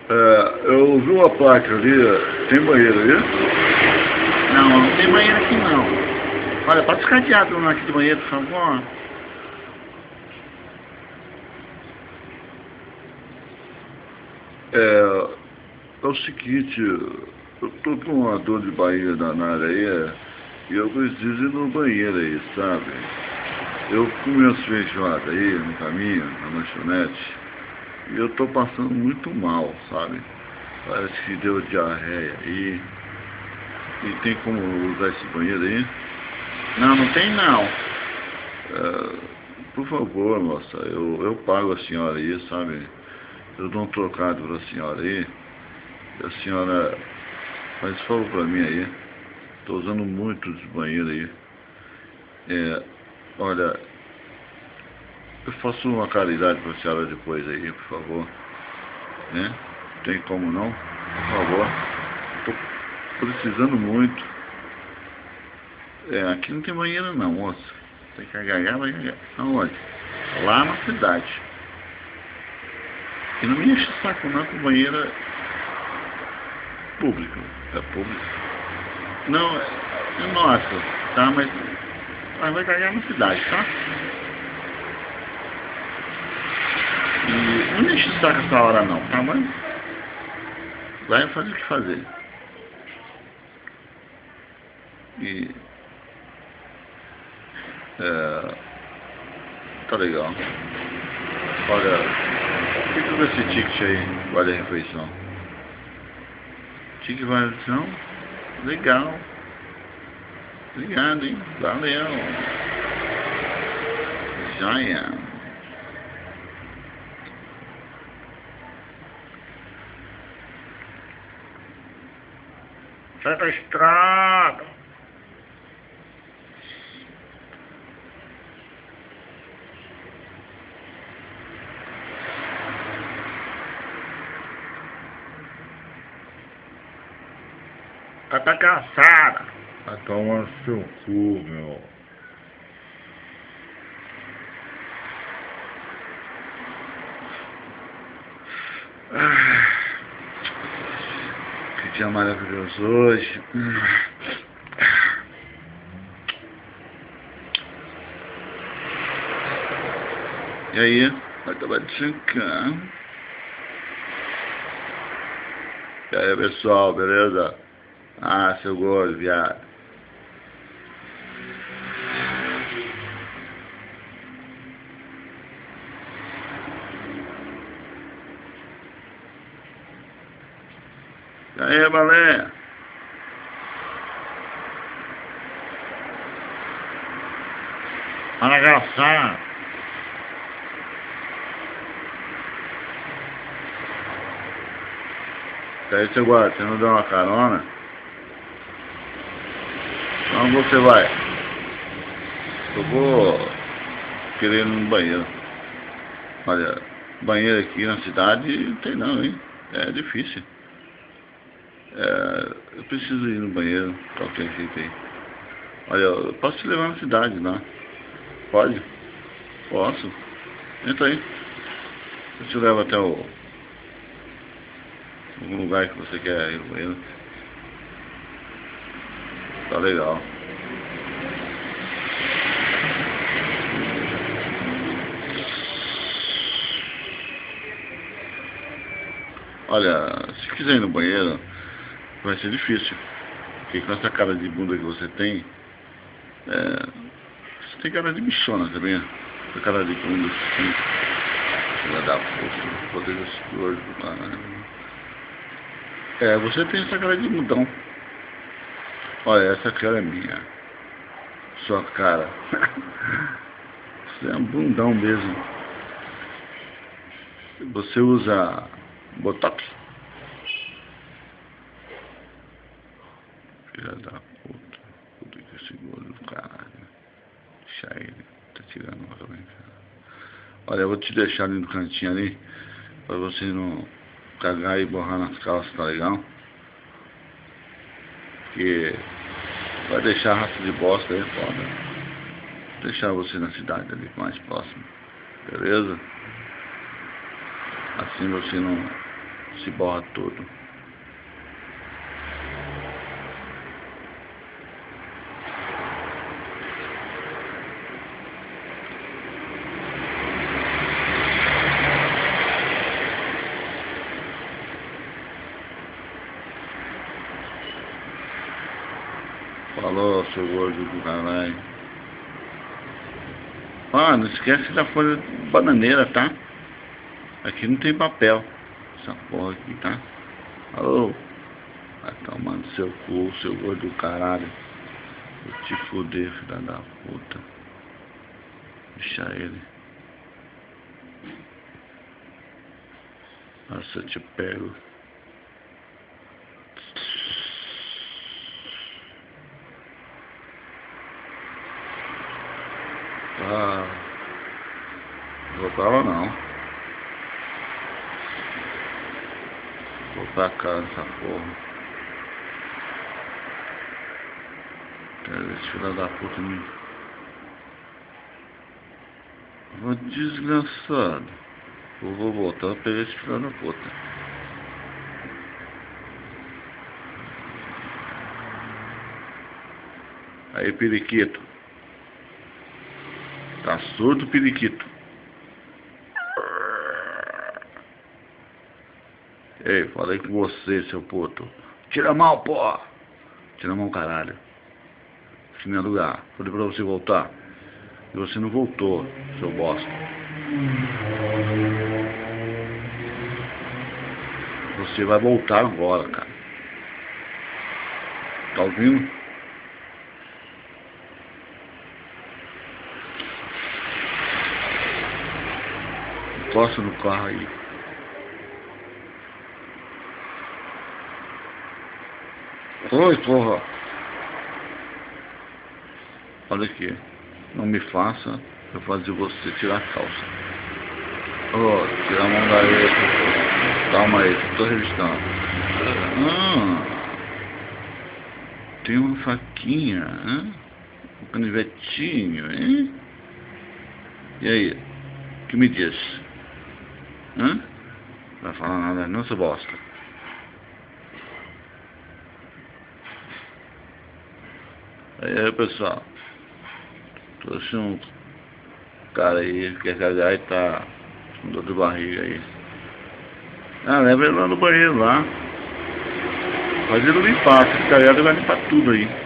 Eu ouvi uma placa ali, tem banheiro aí? Não, não tem banheiro aqui não. Olha, pode escatear turma aqui de banheiro, por favor. É o seguinte, eu tô com uma dor de barriga danada aí, e eu preciso ir no banheiro aí, sabe? Eu comi umas feijoadas aí no caminho, na lanchonete, e eu tô passando muito mal, sabe? Parece que deu diarreia aí. E tem como usar esse banheiro aí? Não, não tem não. Por favor, moça, eu pago a senhora aí, sabe? Eu dou um trocado pra senhora aí. E a senhora faz favor pra mim aí. Tô usando muito esse banheiro aí. Olha, eu faço uma caridade pra senhora depois aí, por favor. Né? Tem como não? Por favor. Tô precisando muito. Aqui não tem banheiro não, moça. Tem que cagar, vai cagar. Aonde? Lá na cidade. E não me enche o saco não, que o banheiro é público. É público. Não, é nosso, tá? Mas vai cagar na cidade, tá? E não me enche o saco essa hora não, tá? Mas vai fazer o que fazer. E tá legal. Olha, fica com esse ticket aí, vale a refeição. Ticket vale a refeição? Legal. Obrigado, hein? Valeu. Joia. Sai da estrada. Tá cansada. Vai tomar no seu cu, meu. Que dia maravilhoso hoje. E aí? Vai tomar de 5. E aí, pessoal, beleza? Ah, seu gordo, viado. E aí, balé? Olha engraçado. E aí, seu guarda, você não deu uma carona? Onde você vai? Eu vou querer ir no banheiro. Olha, banheiro aqui na cidade não tem não, hein? É difícil. Eu preciso ir no banheiro, qualquer jeito aí. Olha, eu posso te levar na cidade, não? Pode? Posso. Entra aí. Eu te levo até algum lugar que você quer ir no banheiro. Tá legal. Olha, se quiser ir no banheiro, vai ser difícil. Porque com essa cara de bunda que você tem, você tem cara de bichona, sabia? Essa cara de bunda assim, filha da puta, poder desse gordo, você tem essa cara de bundão. Olha, essa cara é minha. Sua cara. Você é um bundão mesmo. Você usa Botox? Filha da puta. Puta que esse gordo do caralho. Deixa ele. Tá tirando uma também, cara. Olha, eu vou te deixar ali no cantinho ali. Pra você não cagar e borrar nas calças, tá legal? Porque vai deixar rastro de bosta aí, foda. Vou deixar você na cidade ali, mais próximo. Beleza? Assim você não se borra todo. Falou, seu gordo do caralho. Ah, não esquece da folha bananeira, tá? Aqui não tem papel. Essa porra aqui, tá? Alô? Vai tomar no seu cu, seu gordo do caralho. Vou te fuder, filha da puta. Deixa ele. Nossa, eu te pego. Ah, vou pra lá não. Vou pra cá nessa porra. Quero esse filho da puta me... Vou desgraçado. Eu vou voltar a pegar esse filho da puta. Aí, periquito. Tá surdo, periquito? Ei, falei com você, seu puto. Tira a mão, porra. Tira a mão, caralho. Esse não é lugar. Falei pra você voltar. E você não voltou, seu bosta. Você vai voltar agora, cara. Tá ouvindo? Encosta no carro aí. Oi, porra. Olha aqui. Não me faça eu fazer você tirar a calça. Oh, tira a mão daí. Calma aí, tô revistando. Tem uma faquinha, hein? Um canivetinho, hein? E aí? O que me diz? Hã? Não vai falar nada não, seu bosta. Aí, pessoal. Trouxe um cara aí que quer cagar e tá com dor de barriga aí. Ah, leva ele lá no banheiro lá. Faz ele limpar, se cagar ele vai limpar tudo aí.